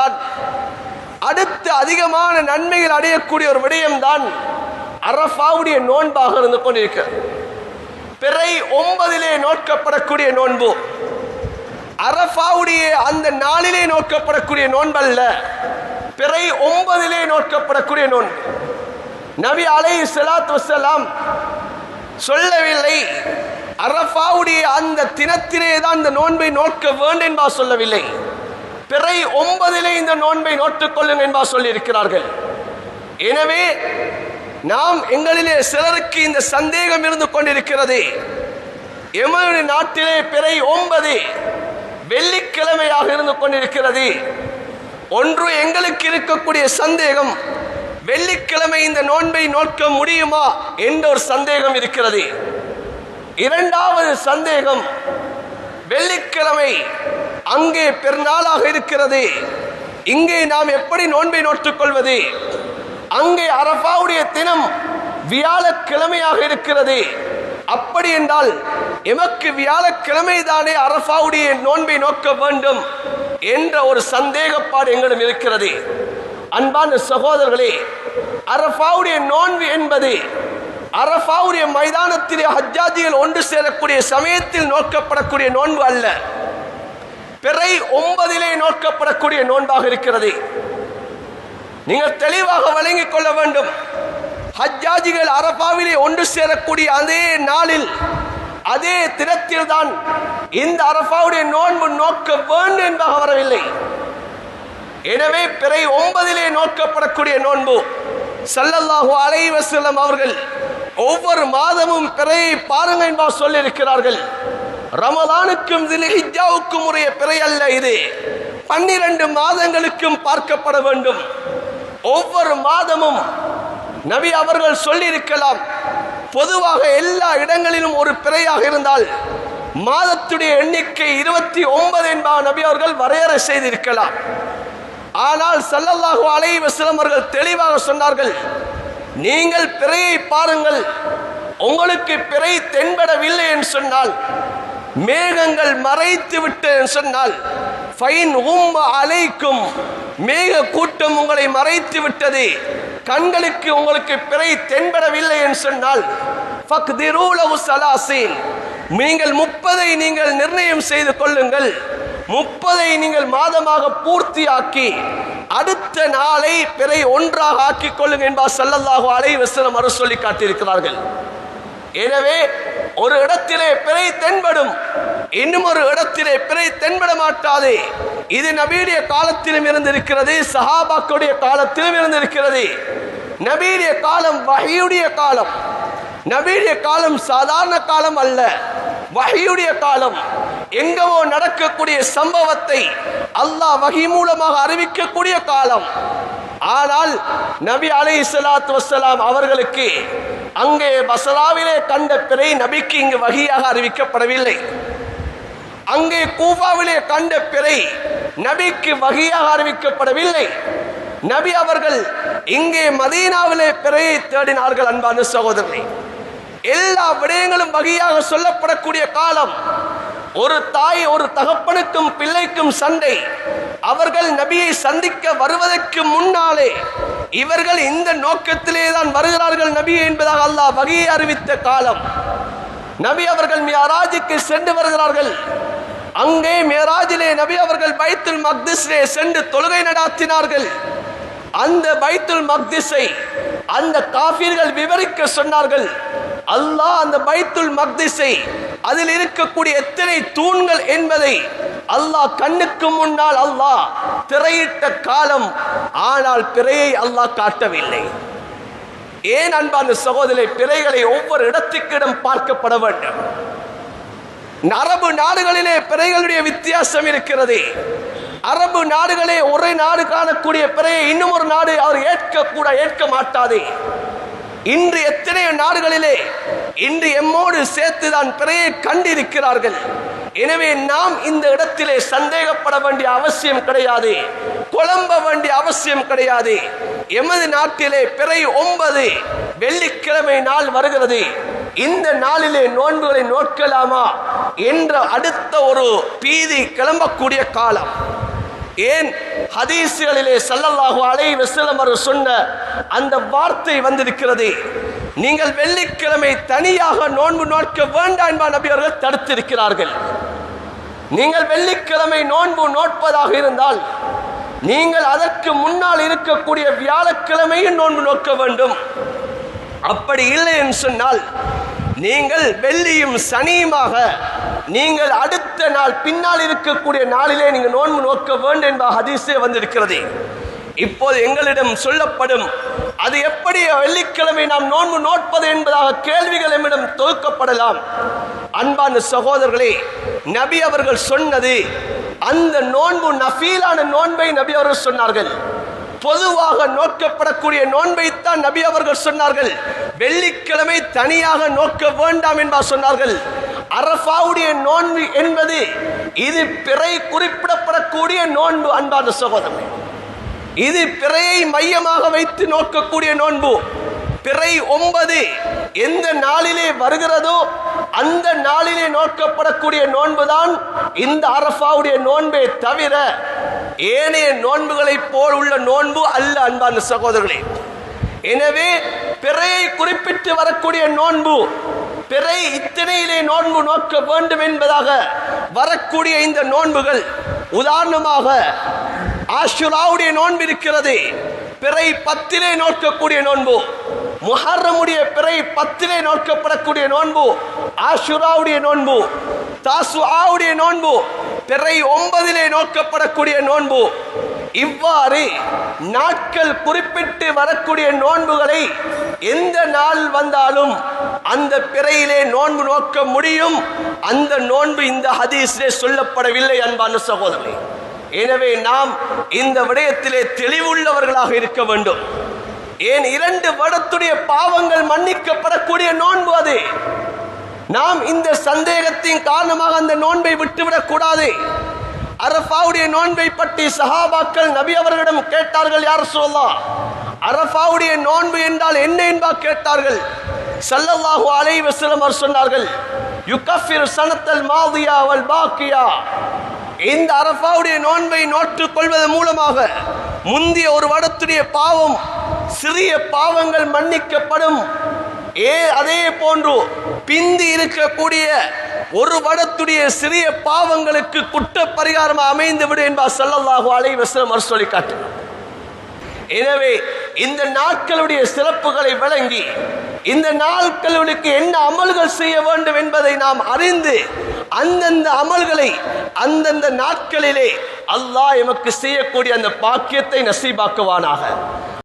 தான் அடுத்து அதிகமான நன்மைகள் அடையக்கூடிய ஒரு விடயம்தான் அரஃபாவுடைய நோன்பாக இருந்து கொண்டிருக்கிறது. பிறை 9 நோக்கப்படக்கூடிய நோன்பு அரஃபாவுடைய அந்த நாளிலே நோக்கப்படக்கூடிய நோன்பல்ல, பிறை 9 நோக்கப்படக்கூடிய நோன்பு. நபி அலைஹிஸ்ஸலாத்து வஸ்ஸலாம் சொல்லவில்லை அரஃபாவுடைய அந்த தினத்திலே தான் இந்த நோன்பை நோக்க வேண்டும் என்பா சொல்லவில்லை. பிறை 9 இந்த நோன்பை நோட்டுக் கொள்ளுங்கள் என்பா சொல்லி இருக்கிறார்கள். எனவே நாம் எங்களிலே சிலருக்கு இந்த சந்தேகம் இருந்து கொண்டிருக்கிறது. எமது நாட்டிலே பிறை 9 வெள்ளிக்கிழமையாக இருந்து கொண்டிருக்கிறது. ஒன்று எங்களுக்கு இருக்கக்கூடிய சந்தேகம், வெள்ளிக்கிழமை இந்த நோன்பை நோக்க முடியுமா என்ற ஒரு சந்தேகம் இருக்கிறது. இரண்டாவது சந்தேகம், வெள்ளிக்கிழமை அங்கே பெருநாளாக இருக்கிறது, இங்கே நாம் எப்படி நோன்பை நோட்டுக் கொள்வது? அங்கே அரஃபாவுடைய தினம் வியாழக்கிழமையாக இருக்கிறது. அப்படி என்றால் எமக்கு வியாழக்கிழமை தானே அரஃபாவுடைய நோன்பை நோக்க வேண்டும் என்ற ஒரு சந்தேகப்பாடு எங்களிடம் இருக்கிறது. அன்பான சகோதரர்களே, அரஃபாவுடைய நோன்பு என்பது அரஃபாவுடைய மைதானத்திலே ஹஜ்ஜாஜிகள் ஒன்று சேரக்கூடிய சமயத்தில் நோக்கப்படக்கூடிய நோன்பு அல்ல, பிறை 9 நோக்கப்படக்கூடிய நோன்பாக இருக்கிறது. நீங்கள் தெளிவாக வழங்கிக் கொள்ள வேண்டும். ஹஜ்ஜாஜிகள் அரஃபாவிலே ஒன்று சேரக்கூடிய அதே நாளில் அதே தினத்தில் தான் இந்த அரஃபாவுடைய நோன்பு நோக்க வேண்டும் என்பதாக வரவில்லை. எனவே பிறை 9 நோக்கப்படக்கூடிய நோன்பு ஸல்லல்லாஹு அலைஹி வஸல்லம் அவர்கள் ஒவ்வொரு மாதமும் பிறையை பாருங்கள் என்பதாக சொல்லி இருக்கிறார்கள். ரமலானுக்கும் தில்ஹிஜ்ஜாவுக்கும் உரிய பிறை அல்ல இது, 12 மாதங்களுக்கும் பார்க்கப்பட வேண்டும். ஒவ்வொரு மாதமும் நபி அவர்கள் சொல்லி இருக்கலாம், பொதுவாக எல்லா இடங்களிலும் ஒரு பிறையாக இருந்தால் மாதத்துடைய எண்ணிக்கை 29 என்பதாக நபி அவர்கள் வரையறை செய்திருக்கலாம். ஆனால் ஸல்லல்லாஹு அலைஹி வஸல்லம் அவர்கள் தெளிவாக சொன்னார்கள், நீங்கள் பிறையை பாருங்கள், உங்களுக்கு பிறை தென்படவில்லை என்று சொன்னால், மேகங்கள் மறைத்து விட்டு சொன்னால், ஃபைன் உம்ம அலைக்கும், மேக கூட்டம் உங்களை மறைத்து விட்டது, கண்களுக்கு உங்களுக்கு பிறை தென்படவில்லை என்று சொன்னால், ஃபக்திரு லஹு ஸலாஸீன், நீங்கள் 30 நீங்கள் நிர்ணயம் செய்து கொள்ளுங்கள், 30 நீங்கள் மாதமாக பூர்த்தியாக்கி அடுத்த நாளை பிறை 1 ஆக்கிக் கொள்ளுங்கள் என்பார் ஸல்லல்லாஹு அலைஹி வஸல்லம் அவர்கள் சொல்லி காட்டியிருக்கிறார்கள். எனவே ஒரு இடத்திலே பிறை தென்படும், இன்னும் ஒரு இடத்திலே பிறை தென்பட மாட்டாது. இது நபியுடைய காலத்திலும் இருந்திருக்கிறது, சஹாபாக்களுடைய காலத்திலும் இருந்திருக்கிறது. நபியுடைய காலம் வஹீயுடைய காலம். நபியுடைய காலம் சாதாரண காலம் அல்ல, வஹீயுடைய காலம். எங்கவோ நடக்கக்கூடிய சம்பவத்தை அல்லாஹ் வஹீ மூலமாக அறிவிக்கக்கூடிய காலம். ஆனால் நபி அலைஹிஸ்ஸலாத்து வஸ்ஸலாம் அவர்களுக்கு அங்கே பஸ்ராவிலே கண்ட பிறை நபிக்கு இங்கு வஹீயாக அறிவிக்கப்படவில்லை. அங்கே கூஃபாவிலே கண்ட பிறை நபிக்கு வஹீயாக அறிவிக்கப்படவில்லை. நபி அவர்கள் இங்கே மதீனாவிலே பிறையை தேடினார்கள். அன்பான சகோதரர்களே, எல்லா விடயங்களும் வஹீயாக சொல்லப்படக்கூடிய காலம். ஒரு தாய் ஒரு தகப்பனுக்கும் பிள்ளைக்கும் சண்டை, அவர்கள் நபியை சந்திக்க வருவதற்கு முன்னாலே இவர்கள் இந்த நோக்கத்திலே தான் வருகிறார்கள் நபி என்பதாக அல்லாஹ் வஹீயை அறிவித்த காலம். நபி அவர்கள் மியராஜுக்கு சென்று வருகிறார்கள். அங்கே மியராஜிலே நபி அவர்கள் பைத்துல் மக்திஸிலே சென்று தொழுகை நடாத்தினார்கள். அந்த பைத்துல் மக்திஸை அந்த காஃபிர்கள் விவரிக்க சொன்னார்கள். அல்லாஹ் அந்த பைத்துல் மக்திஸை, அதில் இருக்கக்கூடிய எத்தனை தூண்கள் என்பதை அல்லாஹ் கண்ணுக்கு முன்னால் அல்லாஹ் திரையிட்ட காலம். ஆனால் பிறையை அல்லாஹ் காட்டவில்லை. ஏன் அன்பான சகோதரரை, பிறைகளை ஒவ்வொரு இடத்துக்கிடம் பார்க்கப்பட வேண்டும். அரபு நாடுகளிலே பிறைகளுடைய வித்தியாசம் இருக்கிறது. அரபு நாடுகளே ஒரே நாடு காணக்கூடிய பிறையை இன்னும் ஒரு நாடு அவர் ஏற்க மாட்டாது. இன்று எத்தனையோ நாடுகளிலே இன்று எம்மோடு சேர்த்துதான் பிறையை கண்டிருக்கிறார்கள். எனவே நாம் இந்த இடத்திலே சந்தேகப்பட வேண்டிய அவசியம் கிடையாது, குழம்ப வேண்டிய அவசியம் கிடையாது. எமது நாட்டிலே பிறை 9 வெள்ளிக்கிழமை நாள் வருகிறது. இந்த நாளிலே நோன்புகளை நோக்கலாமா என்ற அடுத்த ஒரு பீதி கிளம்பக்கூடிய காலம். ஏன் ஹதீஸ்களிலே ஸல்லல்லாஹு அலைஹி வஸல்லம் அவர்கள் சொன்ன அந்த வார்த்தை வந்திருக்கிறது. நீங்கள் வெள்ளிக்கிழமை தனியாக நோன்பு நோக்க வேண்டாம் என்பா நபி அவர்கள் தடுத்திருக்கிறார்கள். நீங்கள் வெள்ளிக்கிழமை நோன்பு நோட்பதாக இருந்தால் நீங்கள் அதற்கு முன்னால் இருக்கக்கூடிய வியாழக்கிழமையும் நோன்பு நோக்க வேண்டும். அப்படி இல்லை என்று சொன்னால் நீங்கள் வெள்ளியும் சனியுமாக நீங்கள் அடுத்த நாள் பின்னால் இருக்கக்கூடிய நாளிலே நீங்கள் நோன்பு நோக்க வேண்டும் என்ப ஹதீஸே வந்திருக்கிறது. இப்போது எங்களிடம் சொல்லப்படும் அது எப்படி வெள்ளிக்கிழமை நாம் நோன்பு நோட்பது என்பதாக கேள்விகள் நம்மிடம் தொகுக்கப்படலாம். அன்பான சகோதரர்களே, நபி அவர்கள் சொன்னது அந்த நோன்பு நஃபீலான நோன்பை நபி அவர்கள் சொன்னார்கள். பொதுவாக நோக்கப்படக்கூடிய நோன்பைத்தான் நபி அவர்கள் சொன்னார்கள். வெள்ளிக்கிழமை தனியாக நோக்க வேண்டாம் என்பார் சொன்னார்கள். அரஃபாவுடைய நோன்பு என்பது இது பிறை குறிப்பிடப்படக்கூடிய நோன்பு. அன்பான சகோதரர்களே, இது பிறையை மையமாக வைத்து நோக்கக்கூடிய நோன்பு. பிறை 9 எந்த நாளிலே வருகிறதோ அந்த நாளிலே நோக்கப்படக்கூடிய நோன்புதான் இந்த அரஃபாவுடைய நோன்பே தவிர ஏனைய நோன்புகளை போல் உள்ள நோன்பு அல்ல. அன்பான சகோதரர்களே, எனவே பிறையை குறிப்பிட்டு வரக்கூடிய நோன்பு, பிறை இத்தனையிலே நோன்பு நோக்க வேண்டும் என்பதாக வரக்கூடிய இந்த நோன்புகள், உதாரணமாக ஆஷுராவுடைய நோன்பு இருக்கிறது, பிறை 10 நோக்கக்கூடிய நோன்பு. முஹர்ரமுடைய பிறை 10 நோக்கப்படக்கூடிய நோன்பு ஆஷுராவுடைய நோன்பு. தாசுஆவுடைய நோன்பு பிறை 9 நோக்கப்படக்கூடிய நோன்பு. இவ்வாறு நாட்கள் குறிப்பிட்டு வரக்கூடிய நோன்புகளை எந்த நாள் வந்தாலும் அந்த பிறையிலே நோன்பு நோக்க முடியும். அந்த நோன்பு இந்த ஹதீஸிலே சொல்லப்படவில்லை. அன்பான சகோதரர்களே, எனவே நாம் இந்த விடயத்திலே தெளிவுள்ளவர்களாக இருக்க வேண்டும். ஏன் 2 வருடத்துடைய பாவங்கள் மன்னிக்கப்படக்கூடிய நோன்பு அது. நாம் இந்த சந்தேகத்தின் காரணமாக அந்த நோன்பை விட்டுவிடக் கூடாது. அரஃபாவுடைய நோன்பை பற்றி சஹாபாக்கள் நபி அவர்களிடம் கேட்டார்கள், யா ரசூலல்லாஹ், அரஃபாவுடைய நோன்பு என்றால் என்ன என்பா கேட்டார்கள். ஸல்லல்லாஹு அலைஹி வஸல்லம் அவர் சொன்னார்கள், யுகஃபிர் சனத்தல் மாதியா வல் பாக்கியா. இந்த அரஃபாவுடைய நோன்பை நோற்றுக் கொள்வதன் மூலமாக முந்திய ஒரு வருடத்துடைய பாவம், சிறிய பாவங்கள் மன்னிக்கப்படும். அதே போன்று பிந்தி இருக்கக்கூடிய ஒரு வருடத்துடைய சிறிய பாவங்களுக்கு குற்ற பரிகாரம் அமைந்து விடும் என்பார் ஸல்லல்லாஹு அலைஹி வஸல்லம் சொல்லி காட்டினார். எனவே இந்த நாட்களுடைய சிறப்புகளை விளங்கி இந்த நாட்களுக்கு என்ன அமல்கள் செய்ய வேண்டும் என்பதை நாம் அறிந்து அந்தந்த அமல்களை அந்தந்த நாட்களிலே அல்லாஹ் எமக்கு செய்யக்கூடிய அந்த பாக்கியத்தை நசீபாக்குவானாக.